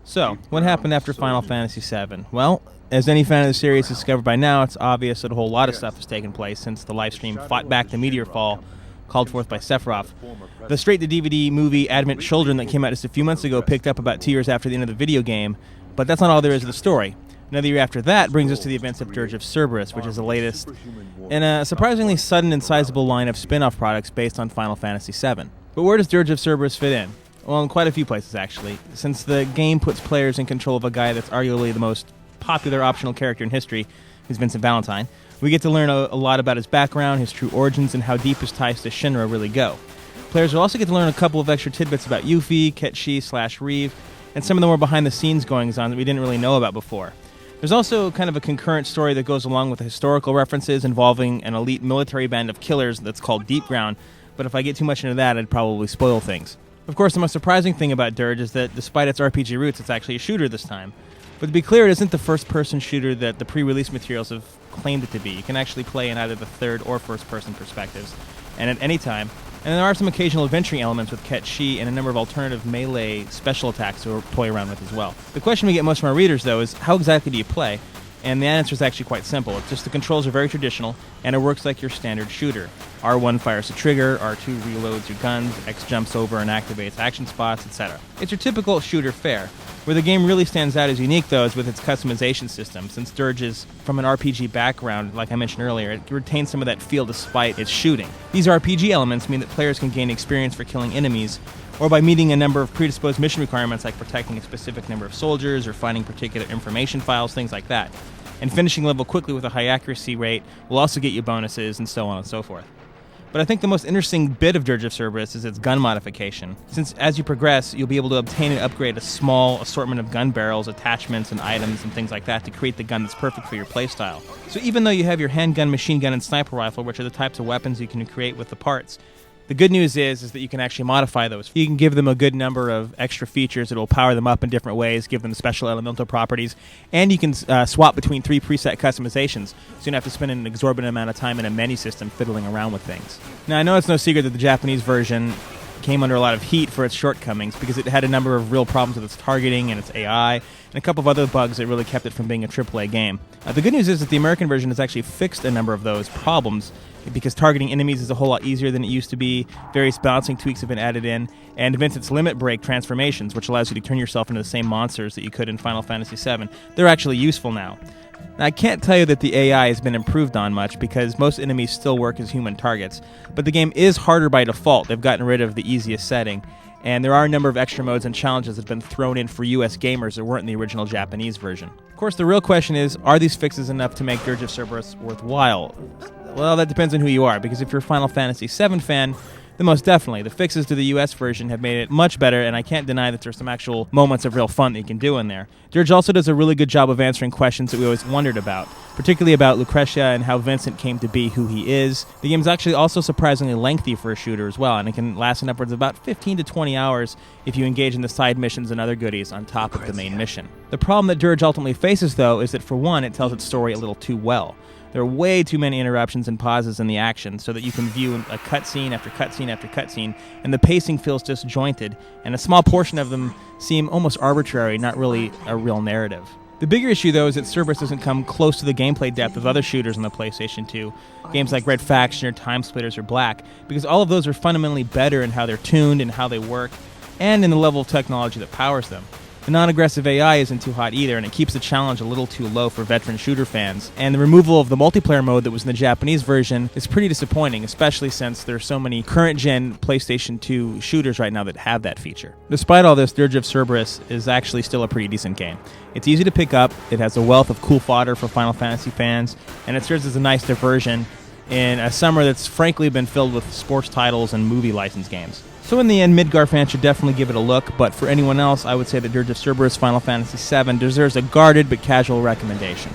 So, what happened after Final Fantasy VII? Well, as any fan of the series has discovered by now, it's obvious that a whole lot of stuff has taken place since the livestream fought back the meteor fall called forth by Sephiroth. The straight-to-DVD movie Advent Children that came out just a few months ago picked up about 2 years after the end of the video game, but that's not all there is to the story. Another year after that brings us to the events of Dirge of Cerberus, which is the latest in a surprisingly sudden and sizable line of spin-off products based on Final Fantasy VII. But where does Dirge of Cerberus fit in? Well, in quite a few places, actually, since the game puts players in control of a guy that's arguably the most popular optional character in history, who's Vincent Valentine. We get to learn a lot about his background, his true origins, and how deep his ties to Shinra really go. Players will also get to learn a couple of extra tidbits about Yuffie, Ketchi/Reeve, and some of the more behind-the-scenes goings-on that we didn't really know about before. There's also kind of a concurrent story that goes along with the historical references involving an elite military band of killers that's called Deep Ground, but if I get too much into that, I'd probably spoil things. Of course, the most surprising thing about Dirge is that despite its RPG roots, it's actually a shooter this time. But to be clear, it isn't the first-person shooter that the pre-release materials have claimed it to be. You can actually play in either the third or first-person perspectives, and at any time. And there are some occasional adventuring elements with Ketchi and a number of alternative melee special attacks to toy around with as well. The question we get most from our readers, though, is how exactly do you play? And the answer is actually quite simple. It's just the controls are very traditional, and it works like your standard shooter. R1 fires a trigger, R2 reloads your guns, X jumps over and activates action spots, etc. It's your typical shooter fare. Where the game really stands out as unique, though, is with its customization system. Since Dirge is from an RPG background, like I mentioned earlier, it retains some of that feel despite its shooting. These RPG elements mean that players can gain experience for killing enemies, or by meeting a number of predisposed mission requirements like protecting a specific number of soldiers or finding particular information files, things like that. And finishing level quickly with a high accuracy rate will also get you bonuses and so on and so forth. But I think the most interesting bit of Dirge of Cerberus is its gun modification, since as you progress, you'll be able to obtain and upgrade a small assortment of gun barrels, attachments, and items and things like that to create the gun that's perfect for your playstyle. So even though you have your handgun, machine gun, and sniper rifle, which are the types of weapons you can create with the parts, the good news is that you can actually modify those. You can give them a good number of extra features that will power them up in different ways, give them special elemental properties, and you can swap between 3 preset customizations, so you don't have to spend an exorbitant amount of time in a menu system fiddling around with things. Now, I know it's no secret that the Japanese version came under a lot of heat for its shortcomings because it had a number of real problems with its targeting and its AI, and a couple of other bugs that really kept it from being a AAA game. The good news is that the American version has actually fixed a number of those problems because targeting enemies is a whole lot easier than it used to be, various balancing tweaks have been added in, and Vincent's limit break transformations, which allows you to turn yourself into the same monsters that you could in Final Fantasy VII, they're actually useful now. Now, I can't tell you that the AI has been improved on much because most enemies still work as human targets, but the game is harder by default. They've gotten rid of the easiest setting, and there are a number of extra modes and challenges that have been thrown in for US gamers that weren't in the original Japanese version. Of course, the real question is, are these fixes enough to make Dirge of Cerberus worthwhile? Well, that depends on who you are, because if you're a Final Fantasy VII fan, then most definitely. The fixes to the US version have made it much better, and I can't deny that there's some actual moments of real fun that you can do in there. Dirge also does a really good job of answering questions that we always wondered about, particularly about Lucretia and how Vincent came to be who he is. The game's actually also surprisingly lengthy for a shooter as well, and it can last in upwards of about 15 to 20 hours if you engage in the side missions and other goodies on top of the main mission. The problem that Dirge ultimately faces, though, is that for one, it tells its story a little too well. There are way too many interruptions and pauses in the action so that you can view a cutscene after cutscene after cutscene, and the pacing feels disjointed, and a small portion of them seem almost arbitrary, not really a real narrative. The bigger issue, though, is that Cerberus doesn't come close to the gameplay depth of other shooters on the PlayStation 2, games like Red Faction or Time Splitters or Black, because all of those are fundamentally better in how they're tuned and how they work, and in the level of technology that powers them. The non-aggressive AI isn't too hot either, and it keeps the challenge a little too low for veteran shooter fans. And the removal of the multiplayer mode that was in the Japanese version is pretty disappointing, especially since there are so many current-gen PlayStation 2 shooters right now that have that feature. Despite all this, Dirge of Cerberus is actually still a pretty decent game. It's easy to pick up, it has a wealth of cool fodder for Final Fantasy fans, and it serves as a nice diversion in a summer that's frankly been filled with sports titles and movie license games. So in the end, Midgar fans should definitely give it a look, but for anyone else, I would say that Dirge of Cerberus Final Fantasy VII deserves a guarded but casual recommendation.